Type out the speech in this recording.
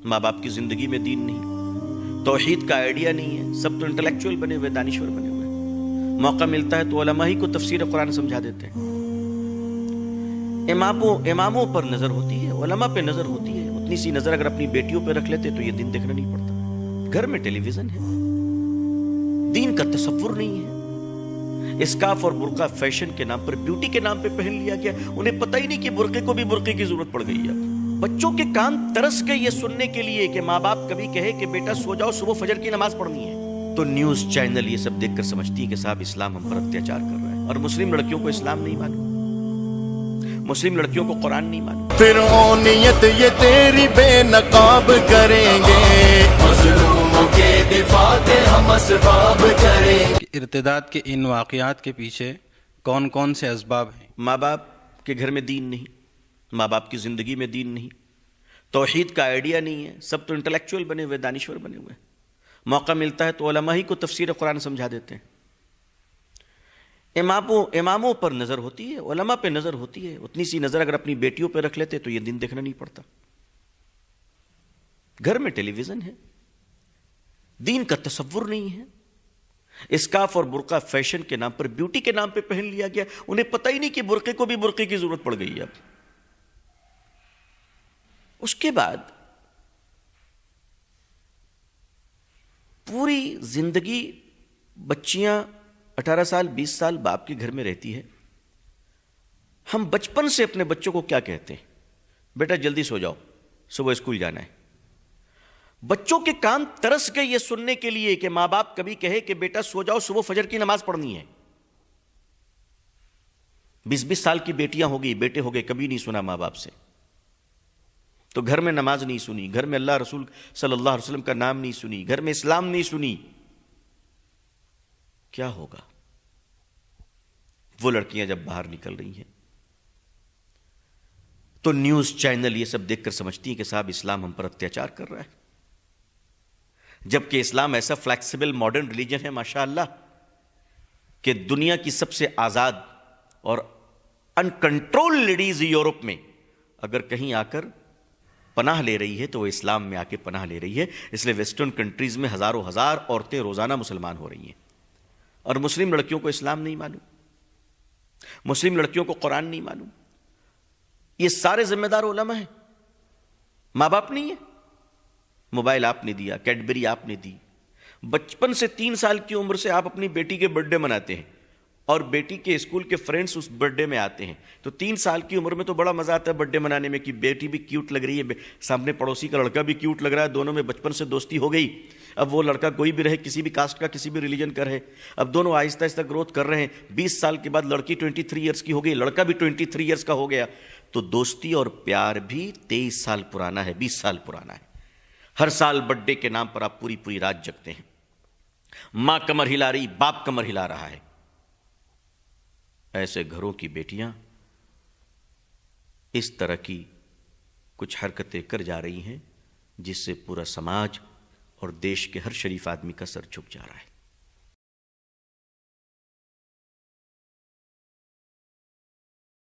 माँ बाप की जिंदगी में दीन नहीं, तौहीद का आइडिया नहीं है, सब तो इंटेलेक्चुअल बने हुए, दानिश्वर बने हुए। मौका मिलता है तो उलमा ही को तफसीर कुरान समझा देते हैं। इमामों पर नजर होती है, उलमा पे नजर होती है। उतनी सी नजर अगर अपनी बेटियों पे रख लेते तो ये दिन देखना नहीं पड़ता। घर में टेलीविजन है, दीन का तसव्वुर नहीं है। स्कार्फ और बुर्का फैशन के नाम पर, ब्यूटी के नाम पे पहन लिया गया। उन्हें पता ही नहीं कि बुर्के को भी बुर्के की जरूरत पड़ गई है। बच्चों के कान तरस गए ये सुनने के लिए कि माँ बाप कभी कहे कि बेटा सो जाओ, सुबह फजर की नमाज पढ़नी है। तो न्यूज चैनल ये सब देखकर समझती है कि साहब इस्लाम हम पर अत्याचार कर रहा है। और मुस्लिम लड़कियों को इस्लाम नहीं मालूम, मुस्लिम लड़कियों को कुरान नहीं मालूम। फिर नियत ये तेरी बेनकाब करेंगे, मज़लूमों के दिफा के हम असबाब करेंगे। इर्तिदाद के इन वाक़यात के पीछे कौन कौन से असबाब हैं? माँ बाप के घर में दीन नहीं, माँ बाप की जिंदगी में दीन नहीं, तौहीद का आइडिया नहीं है। सब तो इंटेलेक्चुअल बने हुए, दानिश्वर बने हुए। मौका मिलता है तो उलमा ही को तफसीर कुरान समझा देते हैं। इमामों पर नजर होती है, उलमा पे नजर होती है। उतनी सी नजर अगर अपनी बेटियों पे रख लेते तो ये दिन देखना नहीं पड़ता। घर में टेलीविजन है, दीन का तसव्वुर नहीं है। स्कार्फ और बुर्का फैशन के नाम पर, ब्यूटी के नाम पे पहन लिया गया। उन्हें पता ही नहीं कि बुर्के को भी बुर्के की जरूरत पड़ गई है। अब उसके बाद पूरी जिंदगी बच्चियां 18 साल 20 साल बाप के घर में रहती है। हम बचपन से अपने बच्चों को क्या कहते हैं? बेटा जल्दी सो जाओ, सुबह स्कूल जाना है। बच्चों के कान तरस गए ये सुनने के लिए कि मां बाप कभी कहे कि बेटा सो जाओ, सुबह फजर की नमाज पढ़नी है। 20-20 साल की बेटियां हो गई, बेटे हो गए, कभी नहीं सुना मां बाप से। तो घर में नमाज नहीं सुनी, घर में अल्लाह रसूल सल्लल्लाहु अलैहि वसल्लम का नाम नहीं सुनी, घर में इस्लाम नहीं सुनी। क्या होगा? वो लड़कियां जब बाहर निकल रही हैं तो न्यूज चैनल ये सब देखकर समझती हैं कि साहब इस्लाम हम पर अत्याचार कर रहा है। जबकि इस्लाम ऐसा फ्लेक्सिबल मॉडर्न रिलीजन है माशाअल्लाह कि दुनिया की सबसे आजाद और अनकंट्रोल लेडीज यूरोप में अगर कहीं आकर पनाह ले रही है तो वो इस्लाम में आके पनाह ले रही है। इसलिए वेस्टर्न कंट्रीज में हजारों हजार औरतें रोजाना मुसलमान हो रही हैं। और मुस्लिम लड़कियों को इस्लाम नहीं मालूम, मुस्लिम लड़कियों को कुरान नहीं मालूम। ये सारे जिम्मेदार उलमा हैं, माँ बाप नहीं है। मोबाइल आपने दिया, कैडबरी आपने दी। बचपन से 3 साल की उम्र से आप अपनी बेटी के बर्थडे मनाते हैं और बेटी के स्कूल के फ्रेंड्स उस बर्थडे में आते हैं। तो 3 साल की उम्र में तो बड़ा मजा आता है बर्थडे मनाने में कि बेटी भी क्यूट लग रही है, सामने पड़ोसी का लड़का भी क्यूट लग रहा है, दोनों में बचपन से दोस्ती हो गई। अब वो लड़का कोई भी रहे, किसी भी कास्ट का, किसी भी रिलीजन का रहे, अब दोनों आहिस्ता आहिस्ता ग्रोथ कर रहे हैं। 20 साल के बाद लड़की 23 ईयर्स की हो गई, लड़का भी 23 ईयर्स का हो गया। तो दोस्ती और प्यार भी 23 साल पुराना है, 20 साल पुराना है। हर साल बर्थडे के नाम पर आप पूरी पूरी रात जगते हैं। मां कमर हिला रही, बाप कमर हिला रहा है। ऐसे घरों की बेटियां इस तरह की कुछ हरकतें कर जा रही हैं जिससे पूरा समाज और देश के हर शरीफ आदमी का सर झुक जा रहा है।